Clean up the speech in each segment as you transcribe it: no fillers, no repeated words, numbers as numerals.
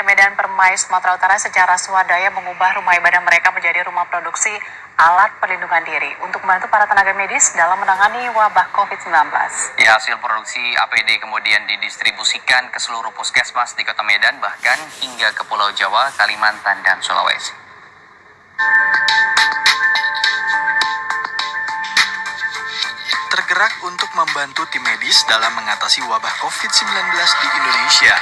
Medan Permai, Sumatera Utara secara swadaya mengubah rumah ibadah mereka menjadi rumah produksi alat perlindungan diri untuk membantu para tenaga medis dalam menangani wabah COVID-19. Ya, hasil produksi APD kemudian didistribusikan ke seluruh puskesmas di Kota Medan, bahkan hingga ke Pulau Jawa, Kalimantan, dan Sulawesi. Tergerak untuk membantu tim medis dalam mengatasi wabah COVID-19 di Indonesia,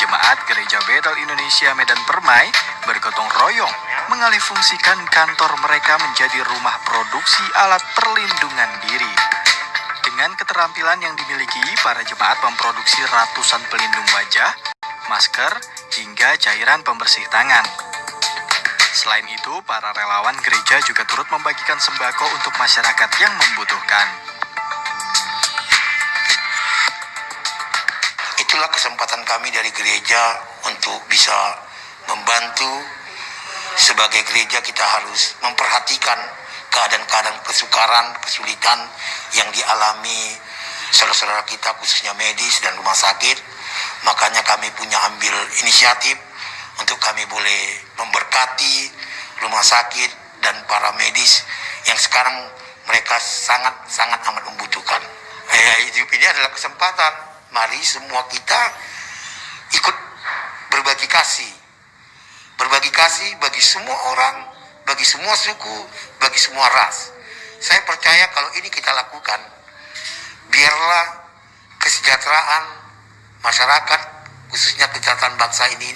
Jemaat Gereja Bethel Indonesia Medan Permai bergotong royong mengalihfungsikan kantor mereka menjadi rumah produksi alat perlindungan diri. Dengan keterampilan yang dimiliki, para jemaat memproduksi ratusan pelindung wajah, masker, hingga cairan pembersih tangan. Selain itu, para relawan gereja juga turut membagikan sembako untuk masyarakat yang membutuhkan. Itulah kesempatan kami dari gereja untuk bisa membantu. Sebagai gereja kita harus memperhatikan keadaan-keadaan kesukaran, kesulitan yang dialami saudara-saudara kita khususnya medis dan rumah sakit. Makanya kami punya ambil inisiatif untuk kami boleh memberkati rumah sakit dan para medis yang sekarang mereka sangat amat membutuhkan. Hidup ini adalah kesempatan. Mari semua kita ikut berbagi kasih. Berbagi kasih bagi semua orang, bagi semua suku, bagi semua ras. Saya percaya kalau ini kita lakukan, biarlah kesejahteraan masyarakat, khususnya kesejahteraan bangsa ini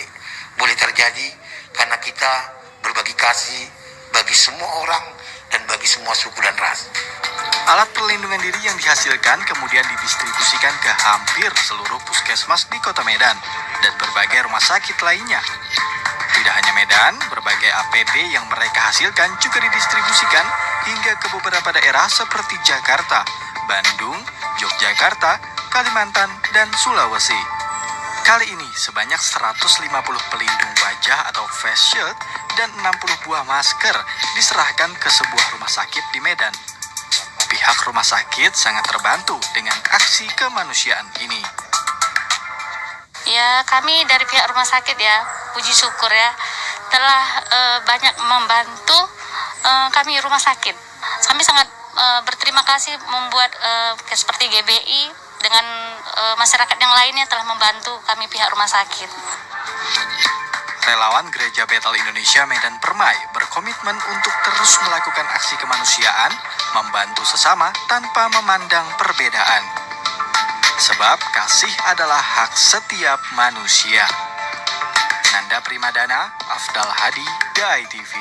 boleh terjadi karena kita berbagi kasih bagi semua orang dan bagi semua suku dan ras. Alat perlindungan diri yang dihasilkan kemudian didistribusikan ke hampir seluruh puskesmas di Kota Medan dan berbagai rumah sakit lainnya. Tidak hanya Medan, berbagai APD yang mereka hasilkan juga didistribusikan hingga ke beberapa daerah seperti Jakarta, Bandung, Yogyakarta, Kalimantan, dan Sulawesi. Kali ini sebanyak 150 pelindung wajah atau face shield dan 60 buah masker diserahkan ke sebuah rumah sakit di Medan. Pihak rumah sakit sangat terbantu dengan aksi kemanusiaan ini. Ya, kami dari pihak rumah sakit ya, puji syukur ya, telah banyak membantu kami rumah sakit. Kami sangat berterima kasih membuat seperti GBI dengan masyarakat yang lainnya telah membantu kami pihak rumah sakit. Relawan Gereja Bethel Indonesia Medan Permai berkomitmen untuk terus melakukan aksi kemanusiaan, membantu sesama tanpa memandang perbedaan. Sebab kasih adalah hak setiap manusia. Nanda Primadana, Afdal Hadi, DAI TV.